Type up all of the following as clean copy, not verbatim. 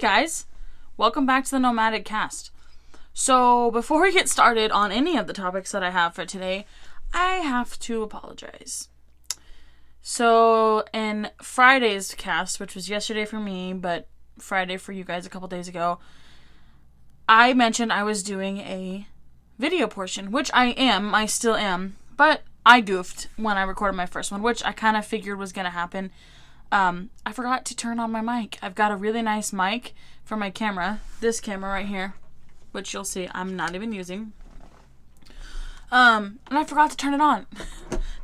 guys, welcome back to the N0madic Cast. So before we get started on any of the topics that I have for today, I have to apologize. So in Friday's cast, which was yesterday for me, but Friday for you guys a couple days ago, I mentioned I was doing a video portion, which I still am, but I goofed when I recorded my first one, which I kind of figured was going to happen. I forgot to turn on my mic. I've got a really nice mic for my camera, this camera right here, which you'll see I'm not even using. And I forgot to turn it on.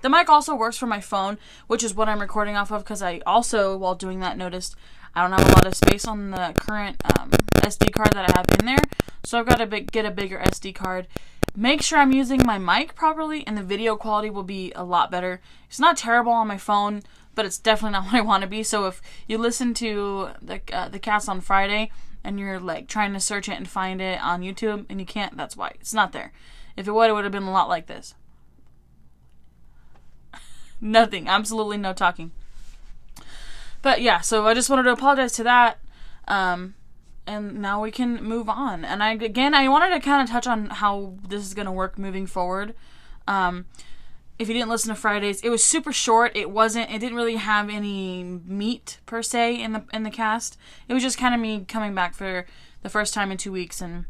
The mic also works for my phone, which is what I'm recording off of, because I also, while doing that, noticed I don't have a lot of space on the current SD card that I have in there, so I've got to get a bigger SD card. Make sure I'm using my mic properly, and the video quality will be a lot better. It's not terrible on my phone, but it's definitely not what I want to be. So if you listen to the cast on Friday and you're like trying to search it and find it on YouTube and you can't, that's why. It's not there. If it would have been a lot like this. Nothing. Absolutely no talking. But yeah, so I just wanted to apologize to that. And now we can move on. And I wanted to kind of touch on how this is going to work moving forward. If you didn't listen to Fridays, it was super short. It didn't really have any meat per se in the cast. It was just kind of me coming back for the first time in 2 weeks and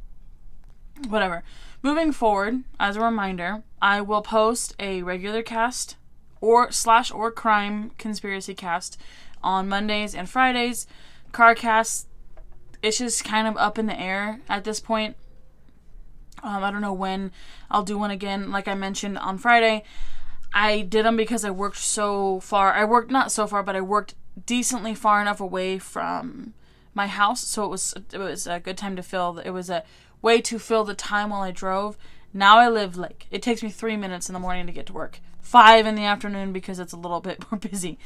whatever. Moving forward, as a reminder, I will post a regular cast or crime conspiracy cast on Mondays and Fridays. Car cast, it's just kind of up in the air at this point. I don't know when I'll do one again. Like I mentioned on Friday, I did them because I worked so far. I worked decently far enough away from my house, so it was a good time to fill. It was a way to fill the time while I drove. Now I live it takes me 3 minutes in the morning to get to work, 5 in the afternoon because it's a little bit more busy.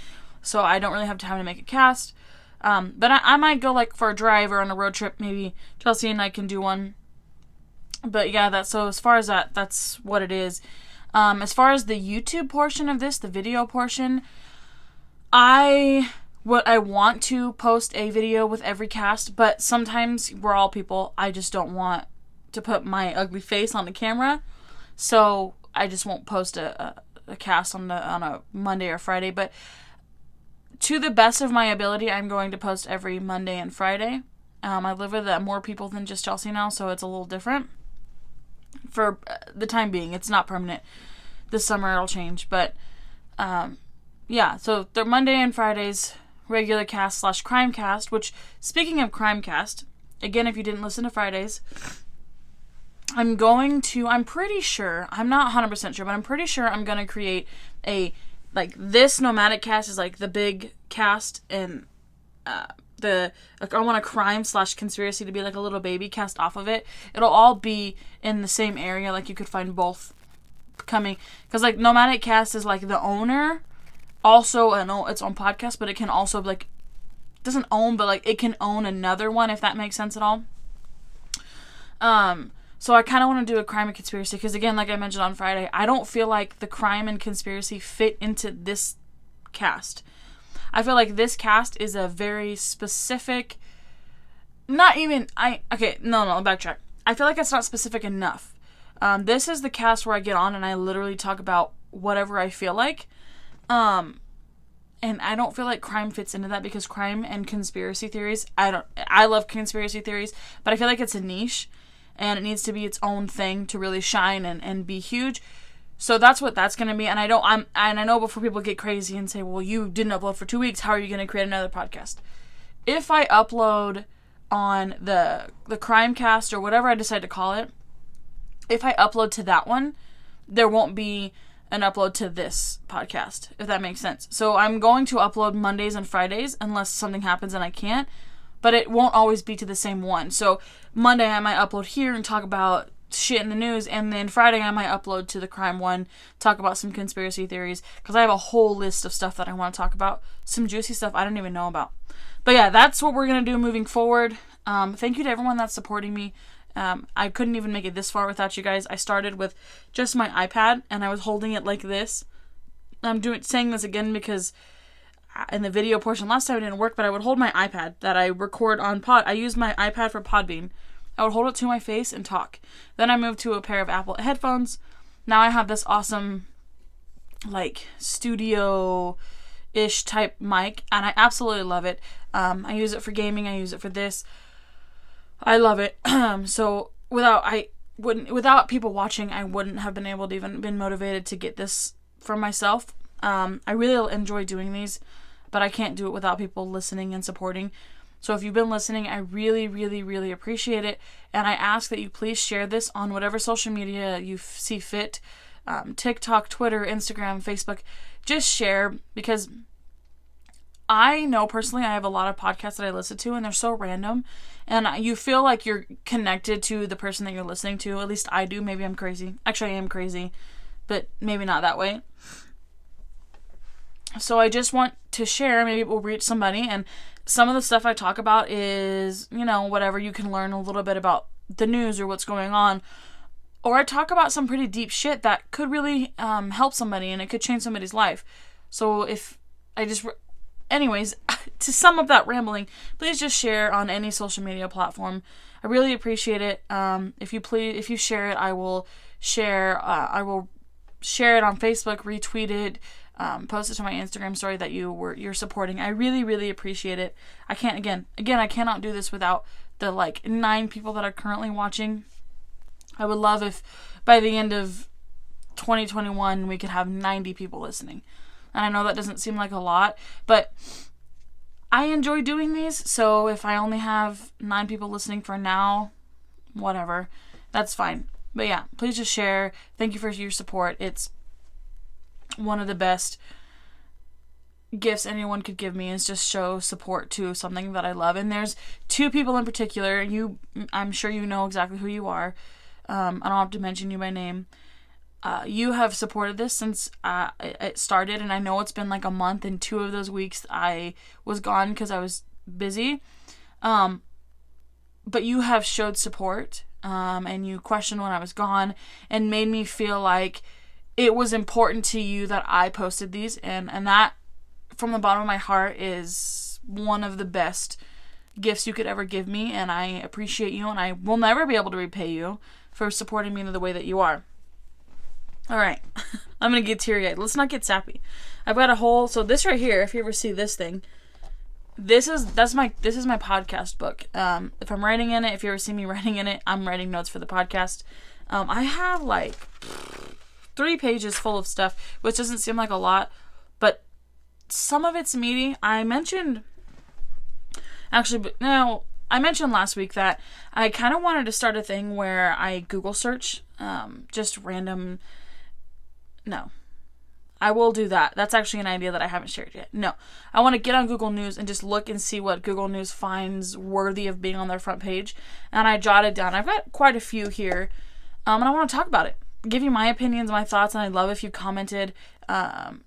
So I don't really have time to make a cast. But I might go for a drive or on a road trip. Maybe Chelsea and I can do one. But yeah, so as far as that's what it is. As far as the YouTube portion of this, the video portion, I want to post a video with every cast, but sometimes we're all people. I just don't want to put my ugly face on the camera, so I just won't post a cast on a Monday or Friday. But to the best of my ability, I'm going to post every Monday and Friday. I live with more people than just Chelsea now, so it's a little different. For the time being, it's not permanent. This summer it'll change, but yeah, so they're Monday and Fridays, regular cast / crime cast, which, speaking of crime cast, again, if you didn't listen to Fridays, I'm pretty sure, I'm not 100% sure, but I'm pretty sure I'm going to create this N0madic Cast is the big cast, and I want a crime / conspiracy to be a little baby cast off of it. It'll all be in the same area, you could find both coming, because N0madic Cast is the owner, also its own podcast, but it can also doesn't own, but it can own another one, if that makes sense at all. So I kind of want to do a crime and conspiracy, because again, like I mentioned on Friday, I don't feel like the crime and conspiracy fit into this cast. I feel like this cast is a very specific, let me backtrack. I feel like it's not specific enough. This is the cast where I get on and I literally talk about whatever I feel like. And I don't feel like crime fits into that, because crime and conspiracy theories, I love conspiracy theories, but I feel like it's a niche and it needs to be its own thing to really shine and be huge. So that's what that's going to be. And I know before people get crazy and say, well, you didn't upload for 2 weeks, how are you going to create another podcast? If I upload on the crime cast or whatever I decide to call it, if I upload to that one, there won't be an upload to this podcast, if that makes sense. So I'm going to upload Mondays and Fridays unless something happens and I can't, but it won't always be to the same one. So Monday I might upload here and talk about shit in the news, and then Friday I might upload to the crime one, talk about some conspiracy theories, because I have a whole list of stuff that I want to talk about, some juicy stuff I don't even know about. But yeah, that's what we're going to do moving forward. Thank you to everyone that's supporting me. I couldn't even make it this far without you guys. I started with just my iPad and I was holding it like this. I'm saying this again because in the video portion last time it didn't work, but I would hold my iPad that I record on I use my iPad for Podbean. I would hold it to my face and talk. Then I moved to a pair of Apple headphones. Now I have this awesome, like, studio-ish type mic, and I absolutely love it. I use it for gaming. I use it for this. I love it. So without people watching, I wouldn't have been able to even been motivated to get this for myself. I really enjoy doing these, but I can't do it without people listening and supporting. So if you've been listening, I really, really, really appreciate it. And I ask that you please share this on whatever social media you see fit. TikTok, Twitter, Instagram, Facebook. Just share, because I know personally I have a lot of podcasts that I listen to, and they're so random. And you feel like you're connected to the person that you're listening to. At least I do. Maybe I'm crazy. Actually, I am crazy, but maybe not that way. So I just want to share. Maybe it will reach somebody. And some of the stuff I talk about is, whatever. You can learn a little bit about the news or what's going on. Or I talk about some pretty deep shit that could really help somebody, and it could change somebody's life. So anyways, to sum up that rambling, please just share on any social media platform. I really appreciate it. If you share it, I will share it on Facebook, retweet it, post it to my Instagram story that you're supporting. I really, really appreciate it. I cannot do this without the 9 people that are currently watching. I would love if by the end of 2021 we could have 90 people listening. And I know that doesn't seem like a lot, but I enjoy doing these. So if I only have 9 people listening for now, whatever, that's fine. But yeah, please just share. Thank you for your support. It's one of the best gifts anyone could give me, is just show support to something that I love. And there's 2 people in particular. I'm sure you know exactly who you are. I don't have to mention you by name. You have supported this since it started, and I know it's been like a month, and 2 of those weeks I was gone because I was busy. But you have showed support, and you questioned when I was gone, and made me feel like it was important to you that I posted these, and that, from the bottom of my heart, is one of the best gifts you could ever give me, and I appreciate you, and I will never be able to repay you for supporting me in the way that you are. Alright, I'm gonna get teary-eyed. Let's not get sappy. I've got so this right here, if you ever see this thing, this is my podcast book. If I'm writing in it, if you ever see me writing in it, I'm writing notes for the podcast. I have 3 pages full of stuff, which doesn't seem like a lot, but some of it's meaty. I mentioned last week that I kind of wanted to start a thing where I Google search just random. No, I will do that. That's actually an idea that I haven't shared yet. No, I want to get on Google News and just look and see what Google News finds worthy of being on their front page. And I jotted down. I've got quite a few here, and I want to talk about it. Give you my opinions, my thoughts, and I'd love if you commented,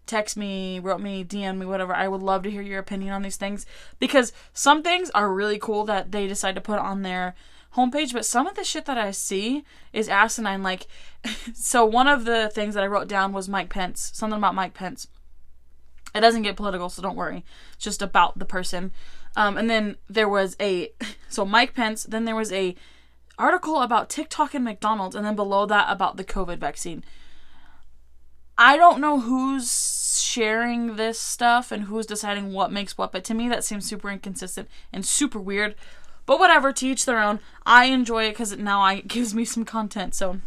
text me, wrote me, DM me, whatever. I would love to hear your opinion on these things, because some things are really cool that they decide to put on their homepage, but some of the shit that I see is asinine. So one of the things that I wrote down was Mike Pence, something about Mike Pence. It doesn't get political, so don't worry. It's just about the person. And then there was Mike Pence, then there was a article about TikTok and McDonald's, and then below that about the COVID vaccine. I don't know who's sharing this stuff and who's deciding what makes what, but to me that seems super inconsistent and super weird. But whatever, to each their own. I enjoy it because it gives me some content. So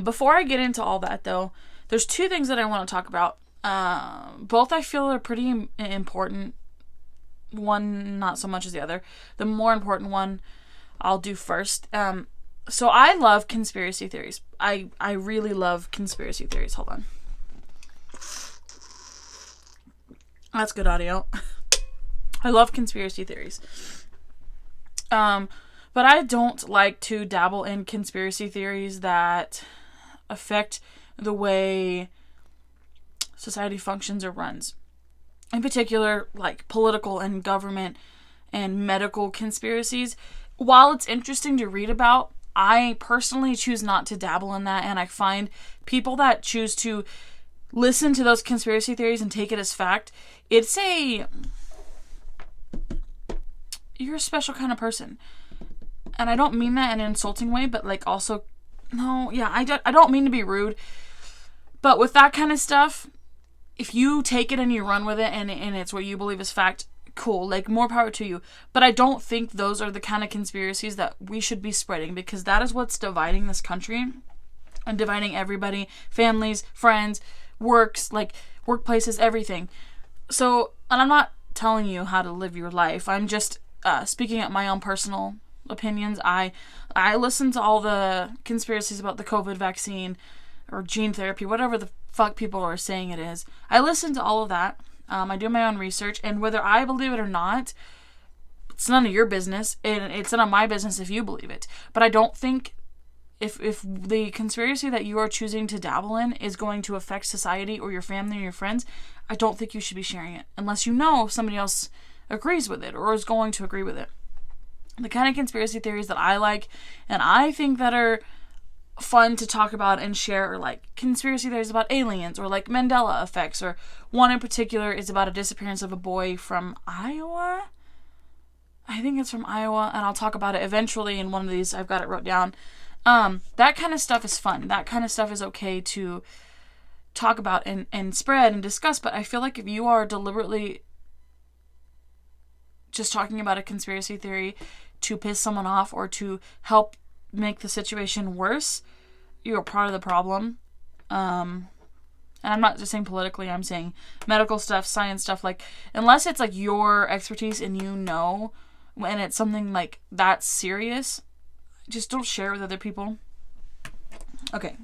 before I get into all that, though, there's 2 things that I want to talk about. Both I feel are pretty important. One not so much as the other. The more important one I'll do first. So I love conspiracy theories. I really love conspiracy theories. Hold on. That's good audio. I love conspiracy theories. But I don't like to dabble in conspiracy theories that affect the way society functions or runs. In particular, political and government and medical conspiracies. While it's interesting to read about, I personally choose not to dabble in that, and I find people that choose to listen to those conspiracy theories and take it as fact, you're a special kind of person. And I don't mean that in an insulting way, but like also, no, yeah, I don't mean to be rude. But with that kind of stuff, if you take it and you run with it and it's what you believe is fact, cool, like more power to you. But I don't think those are the kind of conspiracies that we should be spreading, because that is what's dividing this country and dividing everybody, families, friends, workplaces, everything. So, and I'm not telling you how to live your life. I'm just speaking at my own personal opinions. I listen to all the conspiracies about the COVID vaccine or gene therapy, whatever the fuck people are saying it is. I listen to all of that. I do my own research, and whether I believe it or not, it's none of your business, and it's none of my business if you believe it. But I don't think if the conspiracy that you are choosing to dabble in is going to affect society or your family or your friends, I don't think you should be sharing it unless you know somebody else agrees with it or is going to agree with it. The kind of conspiracy theories that I like and I think that are fun to talk about and share are like conspiracy theories about aliens or like Mandela effects, or one in particular is about a disappearance of a boy from Iowa. I think it's from Iowa, and I'll talk about it eventually in one of these. I've got it wrote down. That kind of stuff is fun. That kind of stuff is okay to talk about and spread and discuss, but I feel like if you are deliberately just talking about a conspiracy theory to piss someone off or to help make the situation worse, you're part of the problem. And I'm not just saying politically, I'm saying medical stuff, science stuff, like, unless it's like your expertise and you know, when it's something like that serious, just don't share with other people. Okay,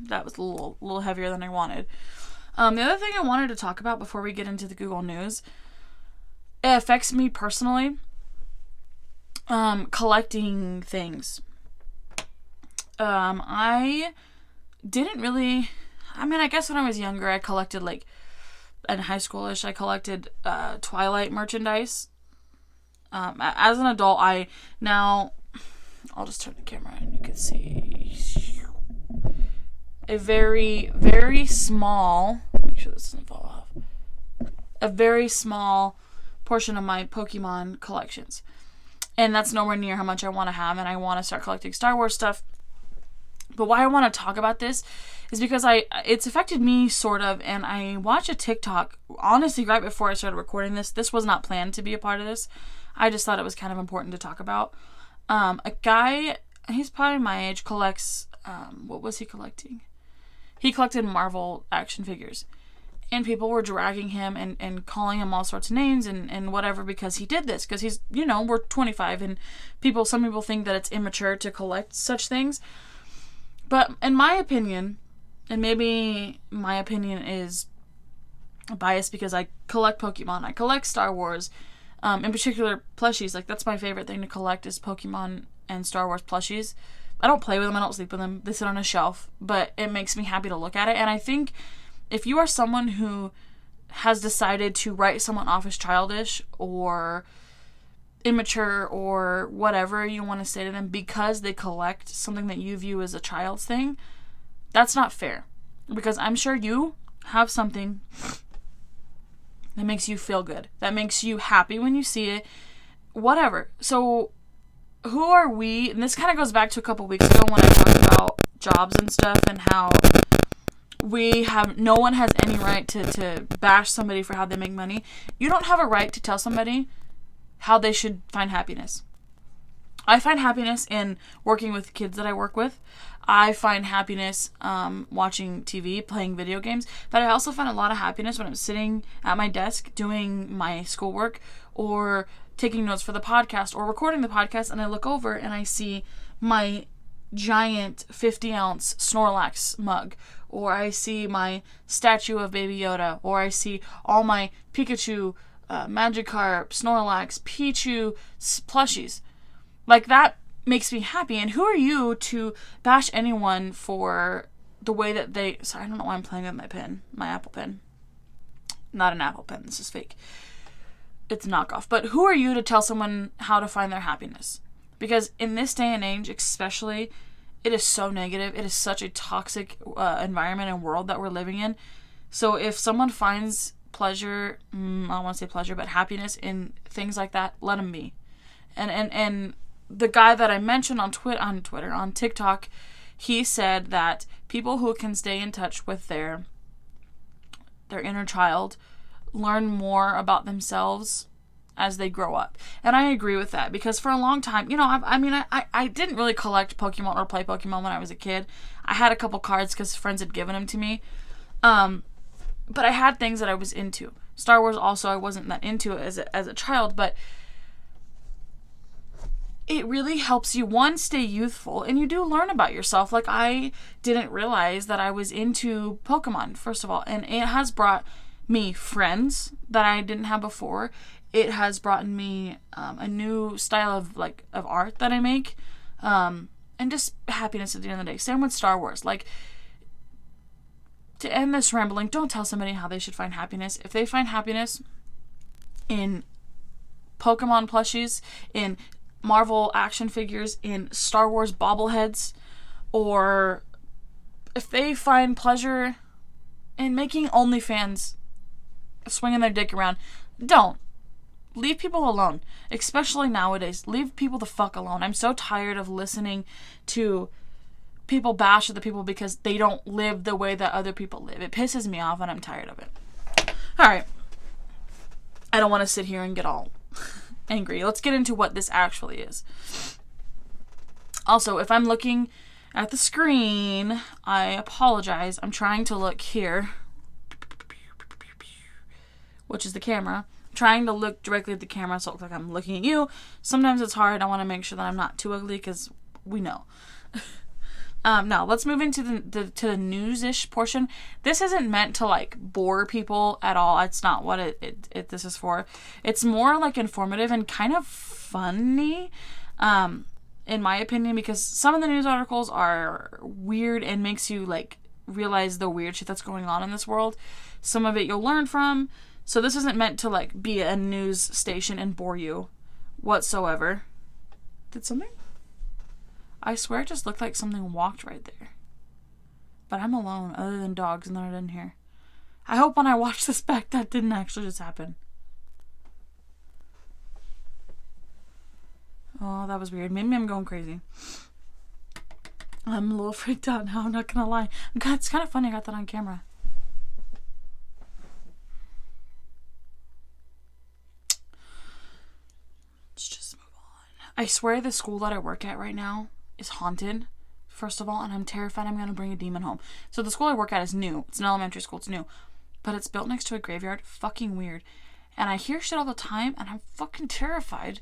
that was a little heavier than I wanted. The other thing I wanted to talk about before we get into the Google News, it affects me personally, collecting things. I didn't really, I guess when I was younger, I collected, like, in high schoolish, I collected Twilight merchandise. As an adult, I'll just turn the camera and you can see a very, very small, make sure this doesn't fall off, a very small portion of my Pokemon collections. And that's nowhere near how much I want to have, and I want to start collecting Star Wars stuff. But why I want to talk about this is because it's affected me sort of, and I watched a TikTok, honestly, right before I started recording this. This was not planned to be a part of this. I just thought it was kind of important to talk about. A guy, he's probably my age, collects, what was he collecting? He collected Marvel action figures. And people were dragging him and calling him all sorts of names and whatever because he did this. Because he's, we're 25 and some people think that it's immature to collect such things. But in my opinion, and maybe my opinion is biased because I collect Pokemon, I collect Star Wars, in particular plushies. Like, that's my favorite thing to collect is Pokemon and Star Wars plushies. I don't play with them, I don't sleep with them, they sit on a shelf, but it makes me happy to look at it. And I think if you are someone who has decided to write someone off as childish or immature or whatever you want to say to them because they collect something that you view as a child's thing, that's not fair. Because I'm sure you have something that makes you feel good, that makes you happy when you see it, whatever. So who are we? And this kind of goes back to a couple weeks ago when I talked about jobs and stuff and how no one has any right to bash somebody for how they make money. You don't have a right to tell somebody how they should find happiness. I find happiness in working with kids that I work with. I find happiness watching TV, playing video games. But I also find a lot of happiness when I'm sitting at my desk doing my schoolwork or taking notes for the podcast or recording the podcast, and I look over and I see my giant 50-ounce Snorlax mug, or I see my statue of Baby Yoda, or I see all my Pikachu, Magikarp, Snorlax, Pichu plushies. Like, that makes me happy. And who are you to bash anyone for the way that they... Sorry, I don't know why I'm playing with my pen. My Apple pen. Not an Apple pen. This is fake. It's a knockoff. But who are you to tell someone how to find their happiness? Because in this day and age, especially, it is so negative. It is such a toxic environment and world that we're living in So if someone finds pleasure, I don't want to say pleasure, but happiness in things like that, let them be. And the guy that I mentioned on TikTok, he said that people who can stay in touch with their inner child learn more about themselves as they grow up. And I agree with that, because for a long time, I didn't really collect Pokemon or play Pokemon when I was a kid. I had a couple cards because friends had given them to me. But I had things that I was into. Star Wars also, I wasn't that into it as a child, but it really helps you, one, stay youthful, and you do learn about yourself. Like, I didn't realize that I was into Pokemon, first of all, and it has brought me friends that I didn't have before. It has brought me a new style of art that I make, and just happiness at the end of the day. Same with Star Wars. Like, to end this rambling, don't tell somebody how they should find happiness. If they find happiness in Pokemon plushies, in Marvel action figures, in Star Wars bobbleheads, or if they find pleasure in making OnlyFans, swinging their dick around, don't. Leave people alone. Especially nowadays. Leave people the fuck alone. I'm so tired of listening to people bash other people because they don't live the way that other people live. It pisses me off and I'm tired of it. Alright. I don't want to sit here and get all angry. Let's get into what this actually is. Also, if I'm looking at the screen, I apologize. I'm trying to look here, which is the camera. I'm trying to look directly at the camera so it looks like I'm looking at you. Sometimes it's hard. I want to make sure that I'm not too ugly because we know. Now, let's move into the news-ish portion. This isn't meant to, like, bore people at all. It's not what this is for. It's more, like, informative and kind of funny, in my opinion, because some of the news articles are weird and makes you, like, realize the weird shit that's going on in this world. Some of it you'll learn from. So this isn't meant to, like, be a news station and bore you whatsoever. Did something? I swear it just looked like something walked right there. But I'm alone, other than dogs, and they're in here. I hope when I watch this back that didn't actually just happen. Oh, that was weird. Maybe I'm going crazy. I'm a little freaked out now, I'm not gonna lie. God, it's kind of funny I got that on camera. Let's just move on. I swear the school that I work at right now is haunted, first of all, and I'm terrified I'm going to bring a demon home. So the school I work at is new. It's an elementary school. It's new. But it's built next to a graveyard. Fucking weird. And I hear shit all the time, and I'm fucking terrified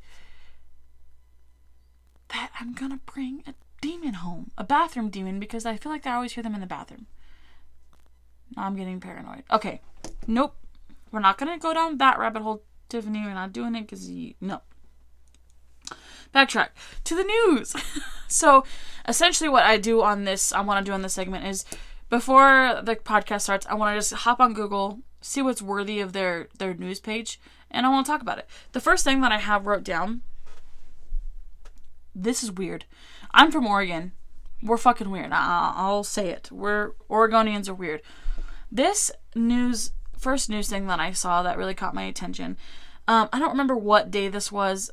that I'm going to bring a demon home. A bathroom demon, because I feel like I always hear them in the bathroom. Now I'm getting paranoid. Okay. Nope. We're not going to go down that rabbit hole, Tiffany. We're not doing it because no. Backtrack to the news. So essentially what I want to do on this segment is, before the podcast starts, I want to just hop on Google, see what's worthy of their news page, and I want to talk about it. The first thing that I have wrote down, this is weird. I'm from Oregon. We're fucking weird. I'll say it. Oregonians are weird. This first news thing that I saw that really caught my attention, I don't remember what day this was.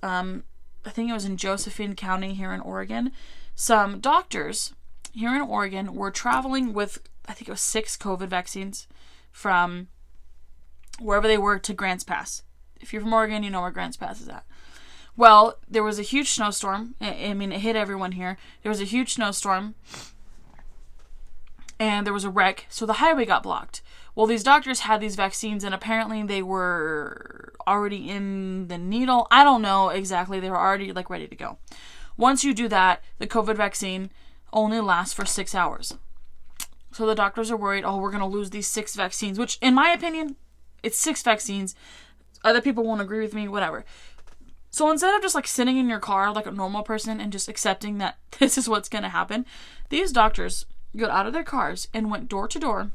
I think it was in Josephine County here in Oregon. Some doctors here in Oregon were traveling with, I think it was 6 COVID vaccines from wherever they were to Grants Pass. If you're from Oregon, you know where Grants Pass is at. Well, there was a huge snowstorm. I mean, it hit everyone here. There was a huge snowstorm, and there was a wreck, so the highway got blocked. Well, these doctors had these vaccines, and apparently they were already in the needle. I don't know exactly. They were already, like, ready to go. Once you do that, the COVID vaccine only lasts for 6 hours. So the doctors are worried, we're going to lose these 6 vaccines, which, in my opinion, it's 6 vaccines. Other people won't agree with me, whatever. So instead of just, like, sitting in your car like a normal person and just accepting that this is what's going to happen, these doctors got out of their cars and went door to door,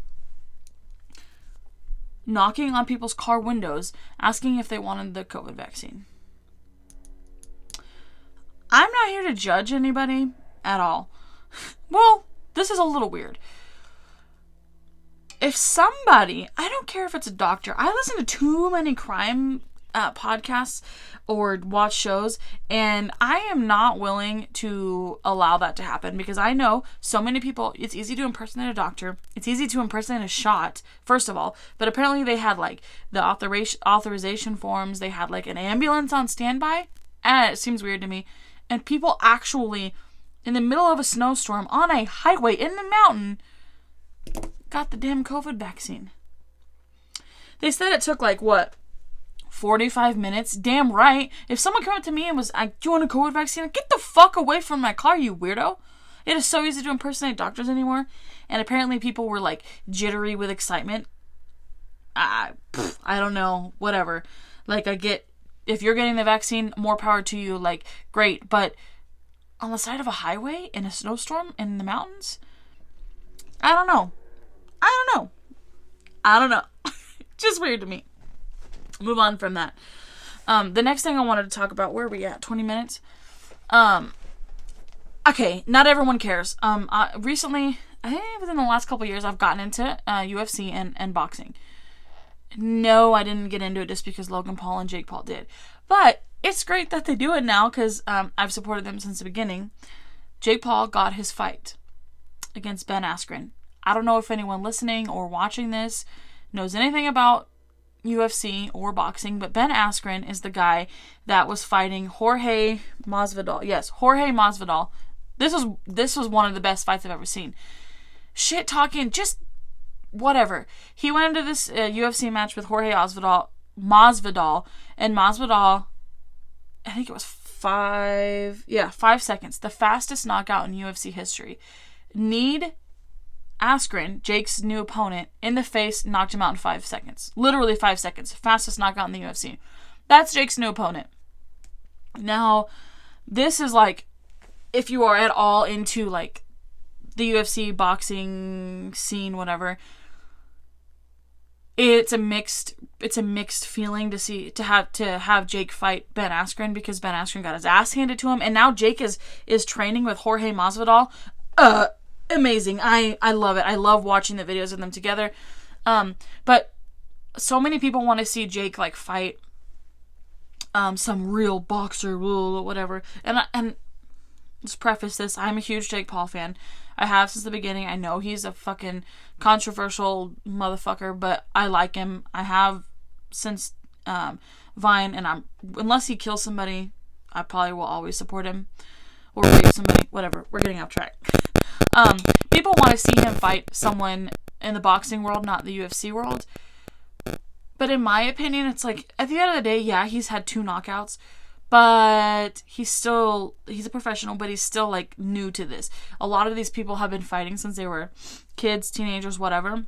knocking on people's car windows, asking if they wanted the COVID vaccine. I'm not here to judge anybody at all. Well, this is a little weird. if somebody, I don't care if it's a doctor, I listen to too many crime podcasts or watch shows, and I am not willing to allow that to happen, because I know so many people, it's easy to impersonate a doctor, it's easy to impersonate a shot, first of all, but apparently they had like the authorization forms, they had like an ambulance on standby, and it seems weird to me, and people actually, in the middle of a snowstorm, on a highway in the mountain, got the damn COVID vaccine. They said it took like, what, 45 minutes? Damn right. If someone came up to me and was like, do you want a COVID vaccine? Get the fuck away from my car, you weirdo. It is so easy to impersonate doctors anymore. And apparently people were like jittery with excitement. I don't know. Whatever. Like, I get, if you're getting the vaccine, more power to you. Like, great. But on the side of a highway in a snowstorm in the mountains? I don't know. Just weird to me. Move on from that. The next thing I wanted to talk about, where are we at? 20 minutes? Okay, not everyone cares. Recently, I think within the last couple years, I've gotten into UFC and boxing. No, I didn't get into it just because Logan Paul and Jake Paul did. But it's great that they do it now, because I've supported them since the beginning. Jake Paul got his fight against Ben Askren. I don't know if anyone listening or watching this knows anything about UFC or boxing, but Ben Askren is the guy that was fighting Jorge Masvidal. Yes, Jorge Masvidal. This was one of the best fights I've ever seen. Shit talking, just whatever. He went into this UFC match with Jorge Masvidal, and Masvidal, I think it was 5 seconds, the fastest knockout in UFC history. Kneed Askren, Jake's new opponent, in the face, knocked him out in 5 seconds. Literally 5 seconds. Fastest knockout in the UFC. That's Jake's new opponent. Now, this is like, if you are at all into like the UFC boxing scene, whatever, it's a mixed feeling to have Jake fight Ben Askren, because Ben Askren got his ass handed to him, and now Jake is training with Jorge Masvidal. Amazing. I love it. I love watching the videos of them together. But so many people want to see Jake like fight some real boxer, whatever. And let's preface this. I'm a huge Jake Paul fan. I have since the beginning. I know he's a fucking controversial motherfucker, but I like him. I have since Vine, and unless he kills somebody, I probably will always support him. Or rape somebody. Whatever. We're getting off track. People want to see him fight someone in the boxing world, not the UFC world. But in my opinion, it's like, at the end of the day, yeah, he's had 2 knockouts, but he's a professional, but he's still like new to this. A lot of these people have been fighting since they were kids, teenagers, whatever.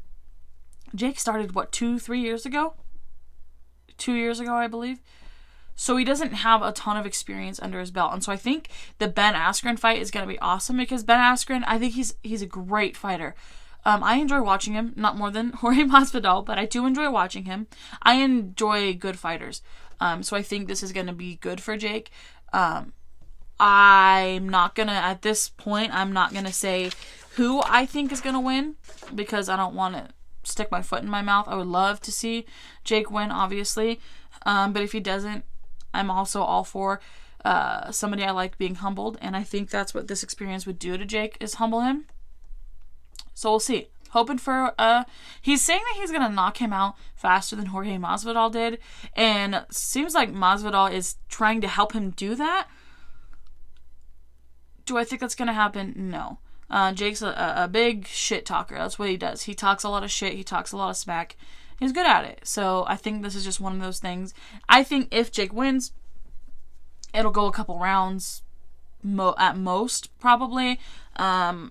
Jake started, 2-3 years ago? 2 years ago, I believe. So he doesn't have a ton of experience under his belt. And so I think the Ben Askren fight is going to be awesome, because Ben Askren, I think he's a great fighter. I enjoy watching him, not more than Jorge Masvidal, but I do enjoy watching him. I enjoy good fighters. So I think this is going to be good for Jake. I'm not going to, at this point, I'm not going to say who I think is going to win, because I don't want to stick my foot in my mouth. I would love to see Jake win, obviously. But if he doesn't, I'm also all for somebody I like being humbled, and I think that's what this experience would do to Jake, is humble him. So we'll see. Hoping for he's saying that he's gonna knock him out faster than Jorge Masvidal did, and seems like Masvidal is trying to help him do that. Do I think that's gonna happen? No. Jake's a big shit talker. That's what he does. He talks a lot of shit. He talks a lot of smack. He's good at it. So I think this is just one of those things. I think if Jake wins, it'll go a couple rounds at most, probably. I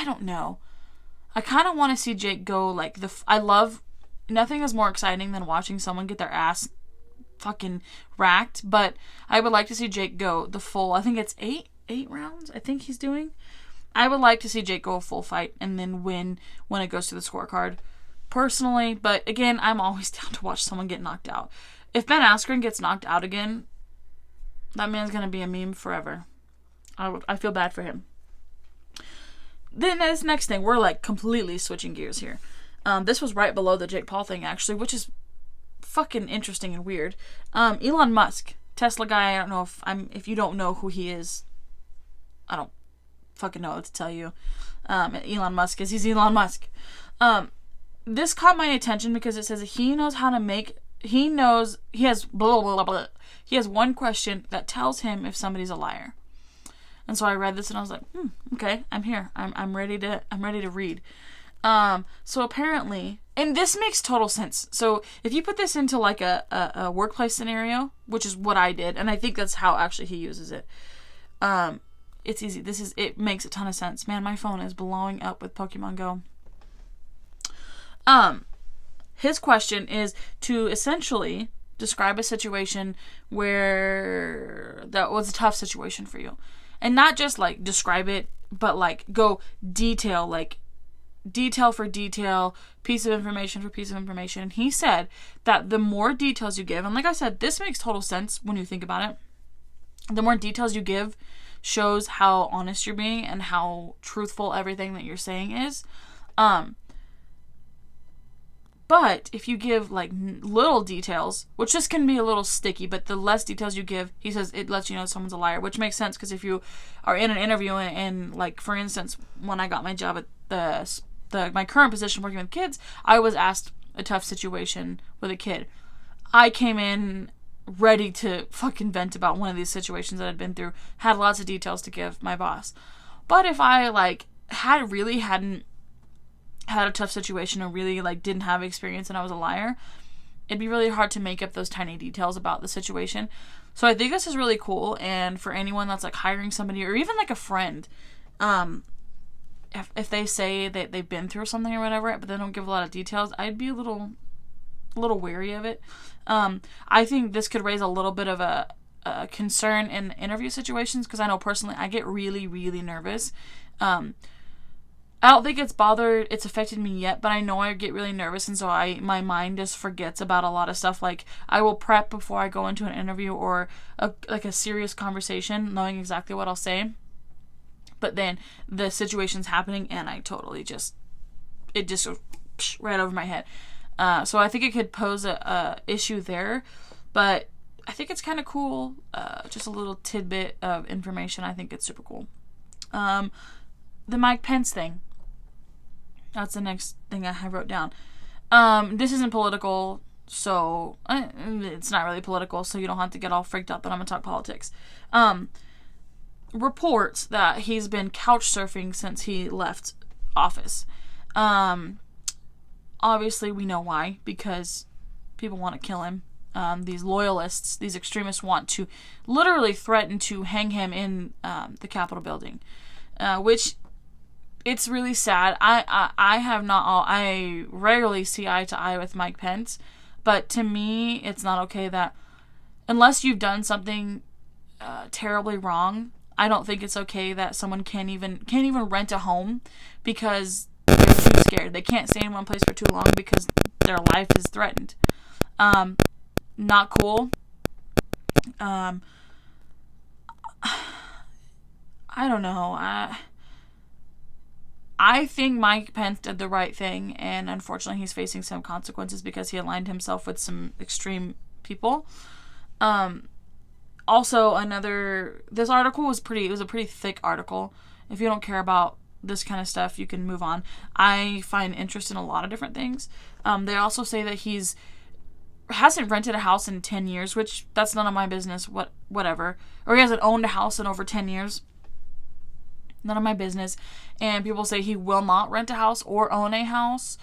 don't know. I kind of want to see Jake go like nothing is more exciting than watching someone get their ass fucking racked, but I would like to see Jake go the full, I think it's 8 rounds, I think he's doing. I would like to see Jake go a full fight and then win when it goes to the scorecard. Personally, but again, I'm always down to watch someone get knocked out. If Ben Askren gets knocked out again, that man's gonna be a meme forever. I feel bad for him. then this next thing, we're like completely switching gears here. This was right below the Jake Paul thing, actually, which is fucking interesting and weird. Elon Musk, Tesla guy. I don't know if you don't know who he is, I don't fucking know what to tell you. Elon Musk he's Elon Musk. This caught my attention because it says he knows how to make. He has blah blah blah blah. He has one question that tells him if somebody's a liar. And so I read this and I was like, okay, I'm here. I'm ready to read. So apparently, and this makes total sense. So if you put this into like a workplace scenario, which is what I did, and I think that's how actually he uses it. It's easy. It makes a ton of sense. Man, my phone is blowing up with Pokemon Go. His question is to essentially describe a situation where that was a tough situation for you. And not just like describe it, but like go detail for detail, piece of information for piece of information. And he said that the more details you give, and like I said, this makes total sense when you think about it. The more details you give shows how honest you're being and how truthful everything that you're saying is. But if you give like little details, which this can be a little sticky, but the less details you give, he says it lets you know someone's a liar, which makes sense because if you are in an interview and like, for instance, when I got my job at my current position working with kids, I was asked a tough situation with a kid. I came in ready to fucking vent about one of these situations that I'd been through, had lots of details to give my boss. But if I like hadn't had a tough situation or really like didn't have experience and I was a liar, it'd be really hard to make up those tiny details about the situation. So I think this is really cool, and for anyone that's like hiring somebody or even like a friend, if they say that they've been through something or whatever, but they don't give a lot of details, I'd be a little wary of it. I think this could raise a little bit of a concern in interview situations, because I know personally I get really, really nervous. I don't think it's affected me yet, but I know I get really nervous, and so my mind just forgets about a lot of stuff. Like, I will prep before I go into an interview or a serious conversation, knowing exactly what I'll say. But then the situation's happening, and I totally it just goes right over my head. So I think it could pose a issue there, but I think it's kind of cool. Just a little tidbit of information. I think it's super cool. The Mike Pence thing. That's the next thing I wrote down. This isn't political, so it's not really political, so you don't have to get all freaked out that I'm going to talk politics. Reports that he's been couch surfing since he left office. Obviously, we know why, because people want to kill him. These loyalists, these extremists want to literally threaten to hang him in the Capitol building, which... It's really sad. I rarely see eye to eye with Mike Pence, but to me, it's not okay that unless you've done something terribly wrong, I don't think it's okay that someone can't even rent a home because they're too scared. They can't stay in one place for too long because their life is threatened. Not cool. I don't know. I think Mike Pence did the right thing, and unfortunately he's facing some consequences because he aligned himself with some extreme people. Also, this article was a pretty thick article. If you don't care about this kind of stuff, you can move on. I find interest in a lot of different things. They also say that hasn't rented a house in 10 years, which that's none of my business, whatever. Or he hasn't owned a house in over 10 years. None of my business. And people say he will not rent a house or own a house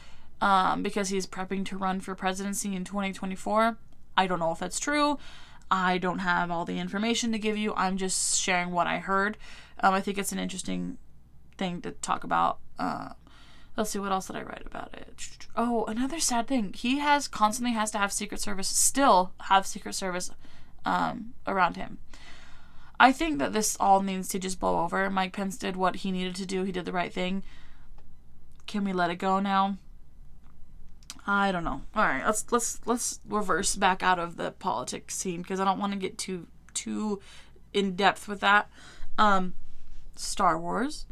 because he's prepping to run for presidency in 2024. I don't know if that's true. I don't have all the information to give you. I'm just sharing what I heard. I think it's an interesting thing to talk about. Let's see, what else did I write about it? Oh, another sad thing. He constantly has to have Secret Service, still have Secret Service around him. I think that this all needs to just blow over. Mike Pence did what he needed to do. He did the right thing. Can we let it go now? I don't know. All right, let's reverse back out of the politics scene because I don't want to get too in depth with that. Star Wars.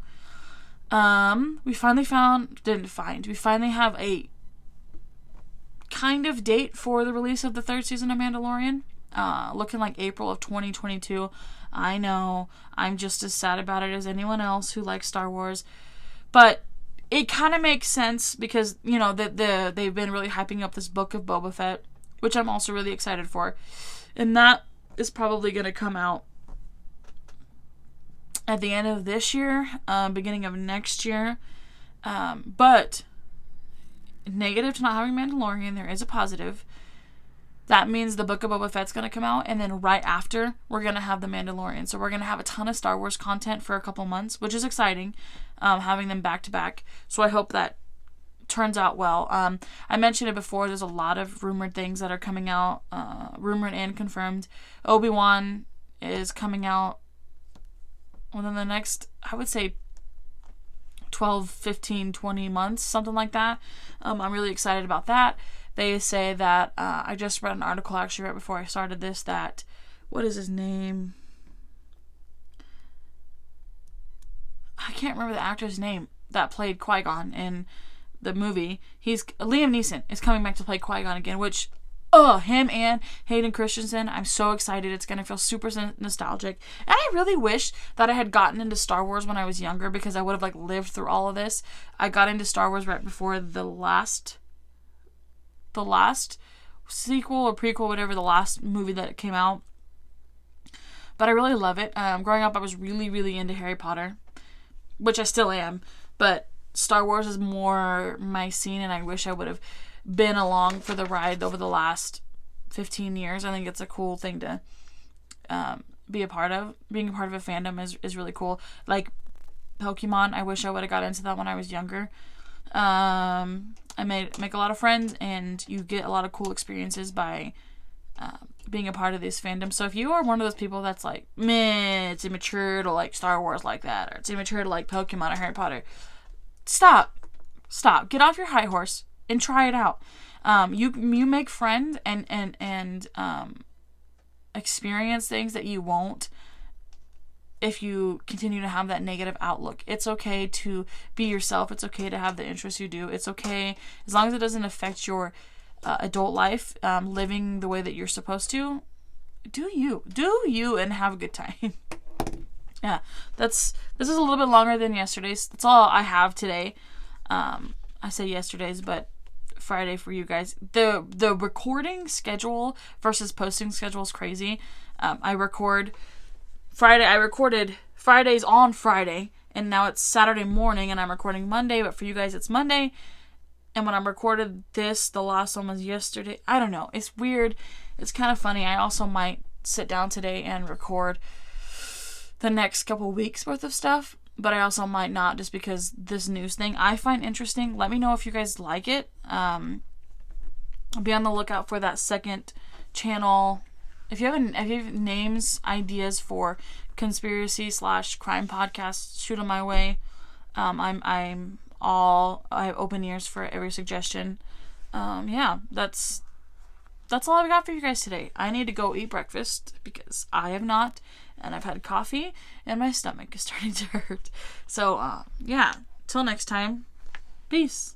We finally have a kind of date for the release of the third season of Mandalorian. Looking like April of 2022. I know, I'm just as sad about it as anyone else who likes Star Wars. But it kind of makes sense because, you know, they've been really hyping up this book of Boba Fett, which I'm also really excited for. And that is probably going to come out at the end of this year, beginning of next year. But negative to not having Mandalorian, there is a positive. That means the book of Boba Fett's going to come out, and then right after, we're going to have the Mandalorian. So we're going to have a ton of Star Wars content for a couple months, which is exciting, having them back to back. So I hope that turns out well. I mentioned it before, there's a lot of rumored things that are coming out, rumored and confirmed. Obi-Wan is coming out within the next, I would say, 12, 15, 20 months, something like that. I'm really excited about that. They say that, I just read an article actually right before I started this, that, what is his name? I can't remember the actor's name that played Qui-Gon in the movie. Liam Neeson is coming back to play Qui-Gon again, which, him and Hayden Christensen, I'm so excited. It's going to feel super nostalgic. And I really wish that I had gotten into Star Wars when I was younger, because I would have, like, lived through all of this. I got into Star Wars right before the last sequel or prequel, whatever, the last movie that came out. But I really love it. Growing up, I was really, really into Harry Potter, which I still am. But Star Wars is more my scene, and I wish I would have been along for the ride over the last 15 years. I think it's a cool thing to be a part of. Being a part of a fandom is really cool. Like Pokemon, I wish I would have got into that when I was younger. I make a lot of friends, and you get a lot of cool experiences by being a part of this fandom. So if you are one of those people that's like, meh, it's immature to like Star Wars like that, or it's immature to like Pokemon or Harry Potter, stop. Get off your high horse and try it out. You make friends and experience things that you won't if you continue to have that negative outlook. It's okay to be yourself. It's okay to have the interests you do. It's okay as long as it doesn't affect your adult life, living the way that you're supposed to. Do you and have a good time. Yeah, this is a little bit longer than yesterday's. That's all I have today. I say yesterday's, but Friday for you guys. The recording schedule versus posting schedule is crazy. I recorded Fridays on Friday, and now it's Saturday morning, and I'm recording Monday, but for you guys it's Monday. And when I recorded this, the last one was yesterday. I don't know. It's weird. It's kind of funny. I also might sit down today and record the next couple weeks worth of stuff, but I also might not, just because this news thing I find interesting. Let me know if you guys like it. I'll be on the lookout for that second channel. If you have names, ideas for conspiracy/crime podcasts, shoot them my way. I have open ears for every suggestion. Yeah, that's all I've got for you guys today. I need to go eat breakfast because I have not, and I've had coffee, and my stomach is starting to hurt. So, yeah, till next time, peace.